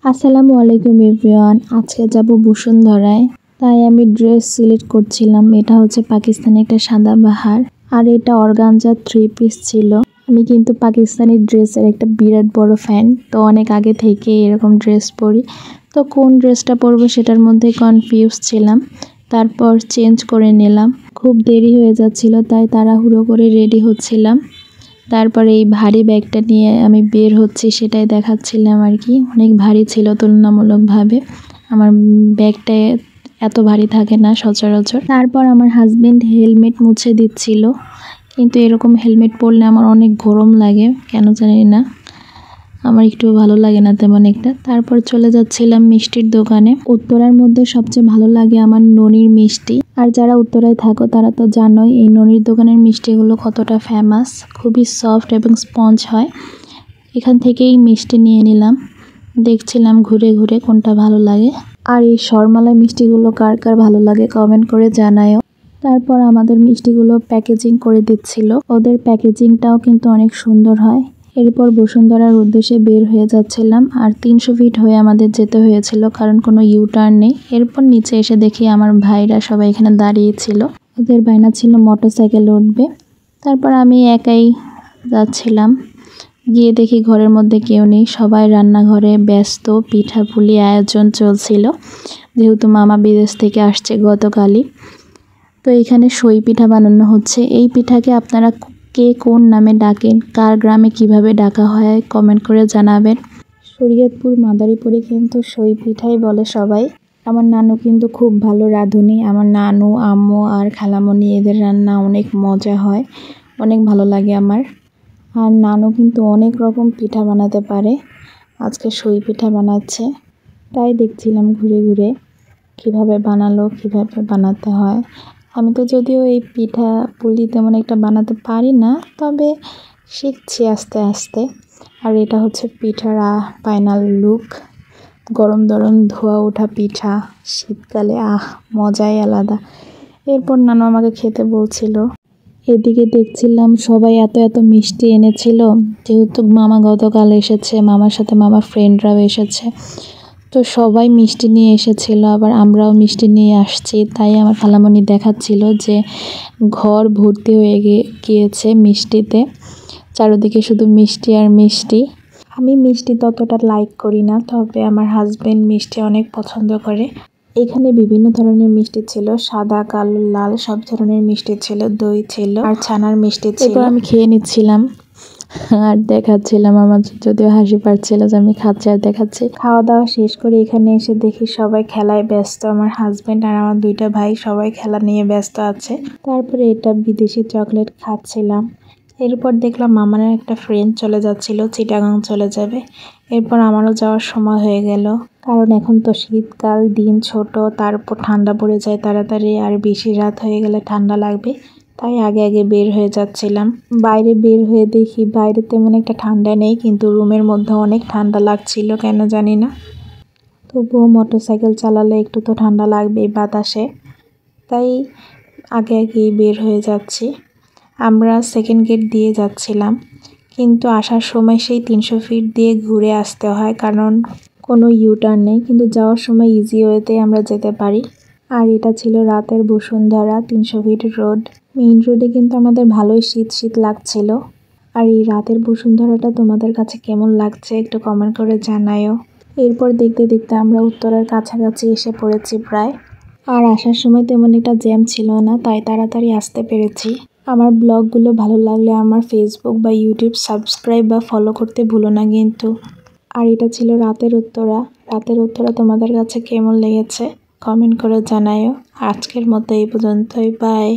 আসসালামু আলাইকুম এভরিওয়ান। আজকে যাব বসুন্ধরায়, তাই আমি ড্রেস সিলেক্ট করছিলাম। এটা হচ্ছে পাকিস্তানি একটা সাদাবাহার, আর এটা অর্গানজা 3 পিস ছিল। আমি কিন্তু পাকিস্তানি ড্রেসের একটা বিরাট বড় ফ্যান, তো অনেক আগে থেকে এরকম ড্রেস পরি। তো কোন ড্রেসটা পরবো সেটার মধ্যে কনফিউজ ছিলাম। তারপর চেঞ্জ করে নিলাম। খুব দেরি হয়ে যাচ্ছিল, তাই তাড়াহুড়ো করে রেডি হচ্ছিলাম। তারপরে এই ভারী ব্যাগটা নিয়ে আমি বের হচ্ছি, সেটাই দেখাচ্ছিলাম আর কি। অনেক ভারী ছিল তুলনামূলকভাবে। আমার ব্যাগটা এত ভারী থাকে না সচরাচর। তারপর আমার হাজবেন্ড হেলমেট মুছে দিচ্ছিল, কিন্তু এরকম হেলমেট পরলে আমার অনেক গরম লাগে, কেন জানি না, আমার একটু ভালো লাগে না তেমন একটা। তারপর চলে যাচ্ছিলাম মিষ্টির দোকানে। উত্তরার মধ্যে সবচেয়ে ভালো লাগে আমার ননির মিষ্টি। আর যারা উত্তরায় থাকো তারা তো জানোই এই ননির দোকানের মিষ্টিগুলো কতটা ফেমাস। খুবই সফট এবং স্পঞ্জ হয়। এখান থেকেই মিষ্টি নিয়ে নিলাম। দেখছিলাম ঘুরে ঘুরে কোনটা ভালো লাগে। আর এই সরমালাই মিষ্টিগুলো কার কার ভালো লাগে কমেন্ট করে জানায়ও। তারপর আমাদের মিষ্টিগুলো প্যাকেজিং করে দিচ্ছিল। ওদের প্যাকেজিংটাও কিন্তু অনেক সুন্দর হয়। এরপর বসুন্ধরার উদ্দেশ্যে বের হয়ে যাচ্ছিলাম। আর 300 ফিট হয়ে আমাদের যেতে হয়েছিল, কারণ কোনো ইউটার্ন নেই। এরপর নিচে এসে দেখি আমার ভাইরা সবাই এখানে দাঁড়িয়েছিল। ওদের বায়না ছিল মোটরসাইকেলে উঠবে। তারপর আমি একাই যাচ্ছিলাম। গিয়ে দেখি ঘরের মধ্যে কেউ নেই, সবাই রান্নাঘরে ব্যস্ত। পিঠাপুলি আয়োজন চলছিল, যেহেতু মামা বিদেশ থেকে আসছে গতকালই। তো এখানে সই পিঠা বানানো হচ্ছে। এই পিঠাকে আপনারা কে কোন নামে ডাকেন, কার গ্রামে কিভাবে ডাকা হয় কমেন্ট করে জানাবেন। শরীয়তপুর মাদারীপুরে কিন্তু সই পিঠাই বলে সবাই। আমার নানু কিন্তু খুব ভালো রাঁধুনি। আমার নানু, আম্মু আর খালামণি, এদের রান্না অনেক মজা হয়, অনেক ভালো লাগে আমার। আর নানু কিন্তু অনেক রকম পিঠা বানাতে পারে। আজকে সই পিঠা বানাচ্ছে, তাই দেখছিলাম ঘুরে ঘুরে কিভাবে বানালো, কিভাবে বানাতে হয়। আমি তো যদিও এই পিঠা পুলি তেমন একটা বানাতে পারি না, তবে শিখছি আস্তে আস্তে। আর এটা হচ্ছে পিঠার ফাইনাল লুক। গরম গরম ধোয়া ওঠা পিঠা শীতকালে মজাই আলাদা। এরপর নানু আমাকে খেতে বলছিল। এদিকে দেখছিলাম সবাই এত এত মিষ্টি এনেছিল, যেহেতু মামা গতকাল এসেছে, মামার সাথে মামার ফ্রেন্ডরাও এসেছে। তো সবাই মিষ্টি নিয়ে এসেছিল, আবার আমরাও মিষ্টি নিয়ে আসছি। তাই আমার খালামণি দেখাচ্ছিল যে ঘর ভর্তি হয়ে গিয়েছে মিষ্টিতে। চারিদিকে শুধু মিষ্টি আর মিষ্টি। আমি মিষ্টি ততটা লাইক করি না, তবে আমার হাজবেন্ড মিষ্টি অনেক পছন্দ করে। এখানে বিভিন্ন ধরনের মিষ্টি ছিল, সাদা, কালো, লাল, সব ধরনের মিষ্টি ছিল। দই ছিল আর ছানার মিষ্টি ছিল। এরপর আমি খেয়ে নিচ্ছিলাম আর দেখাচ্ছিলাম। আমার যদিও হাসি পাচ্ছিল যে আমি খাচ্ছি আর দেখাচ্ছি। খাওয়া দাওয়া শেষ করে এখানে এসে দেখি সবাই খেলায় ব্যস্ত। আমার হাজবেন্ড আর আমার 2টা ভাই সবাই খেলা নিয়ে ব্যস্ত আছে। তারপরে এটা বিদেশি চকলেট খাচ্ছিলাম। এরপর দেখলাম মামার একটা ফ্রেন্ড চলে যাচ্ছিল, চিটাগাং চলে যাবে। এরপর আমারও যাওয়ার সময় হয়ে গেল, কারণ এখন তো শীতকাল, দিন ছোট, তারপর ঠান্ডা পড়ে যায় তাড়াতাড়ি, আর বেশি রাত হয়ে গেলে ঠান্ডা লাগবে। তাই আগে আগে বের হয়ে যাচ্ছিলাম। বাইরে বের হয়ে দেখি বাইরে তেমন একটা ঠান্ডা নেই, কিন্তু রুমের মধ্যে অনেক ঠান্ডা লাগছিল, কেন জানি না। তবুও মোটরসাইকেল চালালে একটু তো ঠান্ডা লাগবেই বাতাসে, তাই আগে আগেই বের হয়ে যাচ্ছি। আমরা সেকেন্ড গেট দিয়ে যাচ্ছিলাম, কিন্তু আসার সময় সেই 300 ফিট দিয়ে ঘুরে আসতে হয়, কারণ কোনো ইউটার্ন নেই। কিন্তু যাওয়ার সময় ইজি ওয়েতে আমরা যেতে পারি। আর এটা ছিল রাতের বসুন্ধরা, 300 ফিট রোড। মেইন রোডে কিন্তু আমাদের ভালোই শীত শীত লাগছিল। আর এই রাতের বসুন্ধরাটা তোমাদের কাছে কেমন লাগছে একটু কমেন্ট করে জানায়ও। এরপর দেখতে দেখতে আমরা উত্তরার কাছাকাছি এসে পড়েছি প্রায়। আর আসার সময় তেমন একটা জ্যাম ছিল না, তাই তাড়াতাড়ি আসতে পেরেছি। আমার ব্লগগুলো ভালো লাগলে আমার ফেসবুক বা ইউটিউব সাবস্ক্রাইব বা ফলো করতে ভুলো না কিন্তু। আর এটা ছিল রাতের উত্তরা। রাতের উত্তরা তোমাদের কাছে কেমন লেগেছে কমেন্ট করে জানায়ও। আজকের মতো এই পর্যন্তই, বাই।